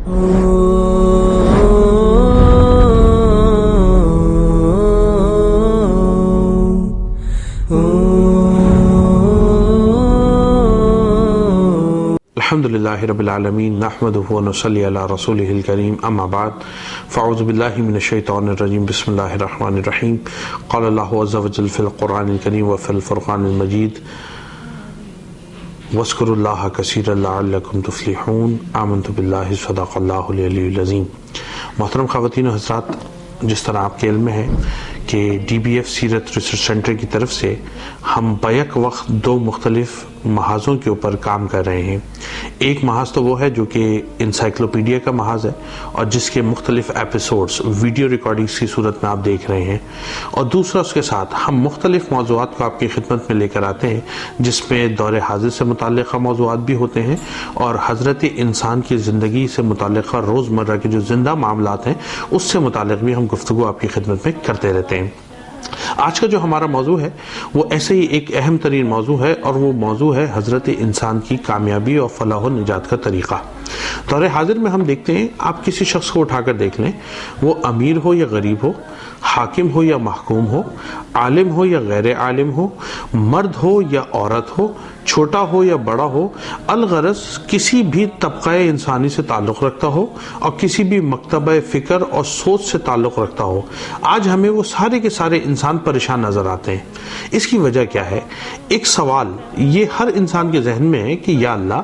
الحمدللہ رب العالمین نحمدہ و نصلی علی رسولہ الکریم اما بعد فاعوذ باللہ من الشیطان الرجیم بسم اللہ الرحمن الرحیم قال اللہ عز وجل فی القرآن الکریم و فی الفرقان المجید واذکروا اللہ کثیرا لعلکم تفلحون آمنت باللہ صدق اللہ العلی العظیم۔ محترم خواتین و حضرات، جس طرح آپ کے علم میں ہے کہ ڈی بی ایف سیرت ریسرچ سینٹر کی طرف سے ہم بیک وقت دو مختلف محاذوں کے اوپر کام کر رہے ہیں۔ ایک محاذ تو وہ ہے جو کہ انسائکلوپیڈیا کا محاذ ہے اور جس کے مختلف ایپیسوڈز ویڈیو ریکارڈنگز کی صورت میں آپ دیکھ رہے ہیں، اور دوسرا اس کے ساتھ ہم مختلف موضوعات کو آپ کی خدمت میں لے کر آتے ہیں جس میں دور حاضر سے متعلقہ موضوعات بھی ہوتے ہیں اور حضرت انسان کی زندگی سے متعلقہ روزمرہ کے جو زندہ معاملات ہیں اس سے متعلق بھی ہم گفتگو آپ کی خدمت میں کرتے رہتے ہیں۔ آج کا جو ہمارا موضوع ہے وہ ایسے ہی ایک اہم ترین موضوع ہے، اور وہ موضوع ہے حضرت انسان کی کامیابی اور فلاح و نجات کا طریقہ۔ دور حاضر میں ہم دیکھتے ہیں، آپ کسی شخص کو اٹھا کر دیکھ لیں، وہ امیر ہو یا غریب ہو، حاکم ہو یا محکوم ہو، عالم ہو یا غیر عالم ہو، مرد ہو یا عورت ہو، چھوٹا ہو یا بڑا ہو، الغرض کسی بھی طبقہ انسانی سے تعلق رکھتا ہو اور کسی بھی مکتبہ فکر اور سوچ سے تعلق رکھتا ہو، آج ہمیں وہ سارے کے سارے انسان پریشان نظر آتے ہیں۔ اس کی وجہ کیا ہے؟ ایک سوال یہ ہر انسان کے ذہن میں ہے کہ یا اللہ،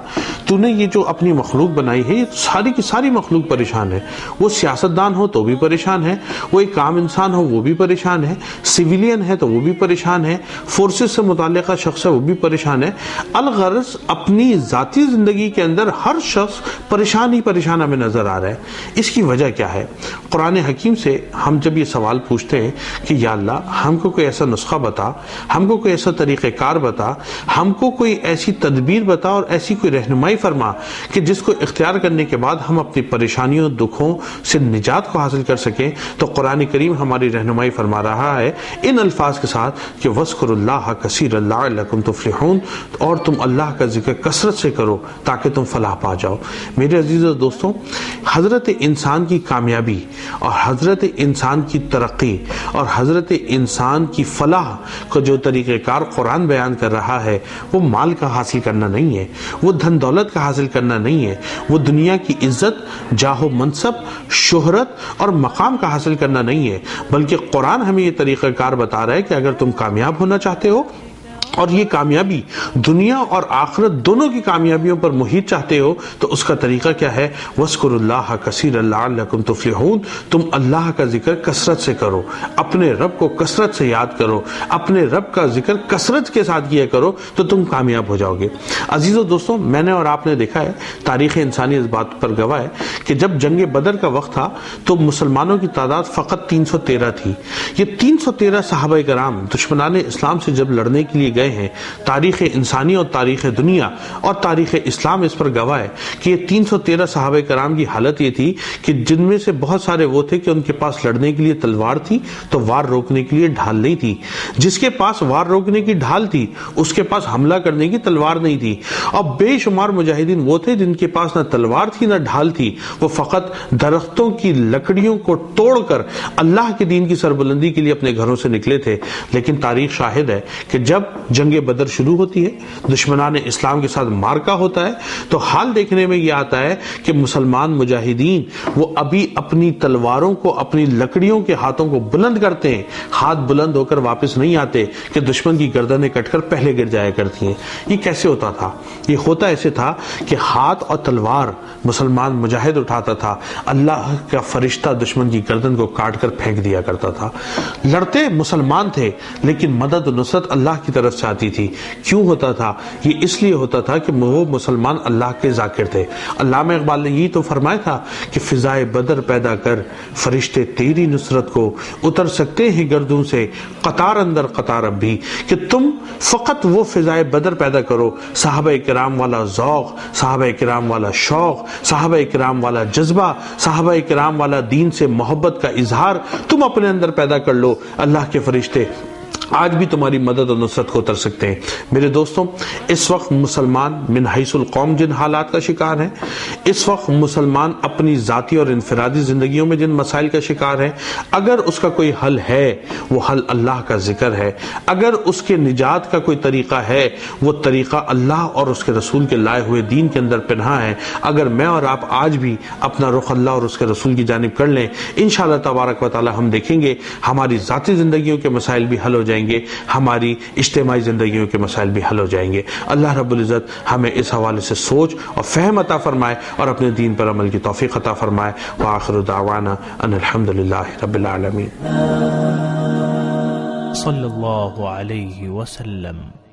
تو نے یہ جو اپنی مخلوق بنائی ہے، یہ ساری کی ساری مخلوق پریشان ہے۔ وہ سیاستدان ہو تو بھی پریشان ہے، وہ ایک عام انسان ہو وہ بھی پریشان ہے، سویلین ہے تو وہ بھی پریشان ہے، فورسز سے متعلقہ شخص ہے وہ بھی پریشان ہے۔ الغرض اپنی ذاتی زندگی کے اندر ہر شخص پریشان ہی پریشان ہمیں نظر آ رہا ہے۔ اس کی وجہ کیا ہے؟ قرآن حکیم سے ہم جب یہ سوال پوچھتے ہیں کہ یا اللہ، ہم کو کوئی ایسا نسخہ بتا، ہم کو کوئی ایسا طریقہ کار بتا، ہم کو کوئی ایسی تدبیر بتا اور ایسی کوئی رہنمائی فرما کہ جس کو اختیار کرنے کے بعد ہم اپنی پریشانیوں دکھوں سے نجات کو حاصل کر سکیں، تو قرآن کریم ہماری رہنمائی فرما رہا ہے ان الفاظ کے ساتھ کہ وَاذْكُرُوا اللَّهَ كَثِيرًا لَعَلَّكُمْ تُفْلِحُونَ، اور تم اللہ کا ذکر کثرت سے کرو تاکہ تم فلاح پا جاؤ۔ میرے عزیزو دوستوں، حضرت انسان کی کامیابی اور حضرت انسان کی ترقی اور حضرت انسان کی فلاح کا جو طریقہ کار قرآن بیان کر رہا ہے، وہ مال کا حاصل کرنا نہیں ہے، وہ دھن دولت کا حاصل کرنا نہیں ہے، وہ دنیا کی عزت، جاہ و منصب، شہرت اور مقام کا حاصل کرنا نہیں ہے، بلکہ قرآن ہمیں یہ طریقہ کار بتا رہا ہے کہ اگر تم کامیاب ہونا چاہتے ہو اور یہ کامیابی دنیا اور آخرت دونوں کی کامیابیوں پر محیط چاہتے ہو، تو اس کا طریقہ کیا ہے؟ وَاذْكُرُوا اللَّهَ كَثِيرًا لَعَلَّكُمْ تُفْلِحُونَ، تم اللہ کا ذکر کثرت سے کرو، اپنے رب کو کثرت سے یاد کرو، اپنے رب کا ذکر کثرت کے ساتھ کیا کرو تو تم کامیاب ہو جاؤ گے۔ عزیزو دوستوں، میں نے اور آپ نے دیکھا ہے، تاریخ انسانی اس بات پر گواہ ہے کہ جب جنگ بدر کا وقت تھا تو مسلمانوں کی تعداد فقط 313 تھی۔ یہ 313 صحابہ کرام دشمنان اسلام سے جب لڑنے کے لیے گئے ہیں، تاریخ انسانی اور تاریخ دنیا اور تاریخ اسلام اس پر گواہ ہے کہ یہ 313 صحابہ کرام کی حالت یہ تھی کہ جن میں سے بہت سارے وہ تھے کہ ان کے پاس لڑنے کے لیے تلوار تھی تو وار روکنے کے لیے ڈھال نہیں تھی، جس کے پاس وار روکنے کی ڈھال تھی اس کے پاس حملہ کرنے کی تلوار نہیں تھی، اور بے شمار مجاہدین وہ تھے جن کے پاس نہ تلوار تھی نہ ڈھال تھی، وہ فقط درختوں کی لکڑیوں کو توڑ کر اللہ کے دین کی سربلندی کے لیے اپنے گھروں سے نکلے تھے۔ لیکن تاریخ شاہد ہے کہ جب جنگ بدر شروع ہوتی ہے، دشمنان اسلام کے ساتھ مارکا ہوتا ہے، تو حال دیکھنے میں یہ آتا ہے کہ مسلمان مجاہدین وہ ابھی اپنی تلواروں کو، اپنی لکڑیوں کے ہاتھوں کو بلند کرتے ہیں، ہاتھ بلند ہو کر واپس نہیں آتے کہ دشمن کی گردنیں کٹ کر پہلے گر جایا کرتی ہیں۔ یہ کیسے ہوتا تھا؟ یہ ہوتا ایسے تھا کہ ہاتھ اور تلوار مسلمان مجاہد اٹھاتا تھا، اللہ کا فرشتہ دشمن کی گردن کو کاٹ کر پھینک دیا کرتا تھا۔ لڑتے مسلمان تھے لیکن مدد و نصرت اللہ کی طرف سے آتی تھی۔ کیوں ہوتا تھا؟ یہ اس لیے ہوتا تھا کہ وہ مسلمان اللہ کے ذاکر تھے۔ علامہ اقبال نے یہ تو فرمایا تھا کہ فضائے بدر پیدا کر فرشتے تیری نصرت کو، اتر سکتے ہیں گردوں سے قطار اندر قطار اب بھی، کہ تم فقط وہ فضائے بدر پیدا کرو، صحابہ کرام والا ذوق، صحابہ کرام والا شوق، صحابہ کرام والا جذبہ، صحابہ کرام والا دین سے محبت کا اظہار تم اپنے اندر پیدا کر لو، اللہ کے فرشتے آج بھی تمہاری مدد اور نصرت کو اتر سکتے ہیں۔ میرے دوستوں، اس وقت مسلمان من حیث القوم جن حالات کا شکار ہیں، اس وقت مسلمان اپنی ذاتی اور انفرادی زندگیوں میں جن مسائل کا شکار ہیں، اگر اس کا کوئی حل ہے وہ حل اللہ کا ذکر ہے، اگر اس کے نجات کا کوئی طریقہ ہے وہ طریقہ اللہ اور اس کے رسول کے لائے ہوئے دین کے اندر پنہا ہے۔ اگر میں اور آپ آج بھی اپنا رخ اللہ اور اس کے رسول کی جانب کر لیں، انشاءاللہ تبارک و تعالی ہم دیکھیں گے ہماری ذاتی زندگیوں کے مسائل بھی حل ہو جائیں گے، ہماری اجتماعی زندگیوں کے مسائل بھی حل ہو جائیں گے۔ اللہ رب العزت ہمیں اس حوالے سے سوچ اور فہم عطا فرمائے اور اپنے دین پر عمل کی توفیق عطا فرمائے۔ وآخر دعوانا ان الحمدللہ رب العالمین۔ صلی اللہ علیہ وسلم۔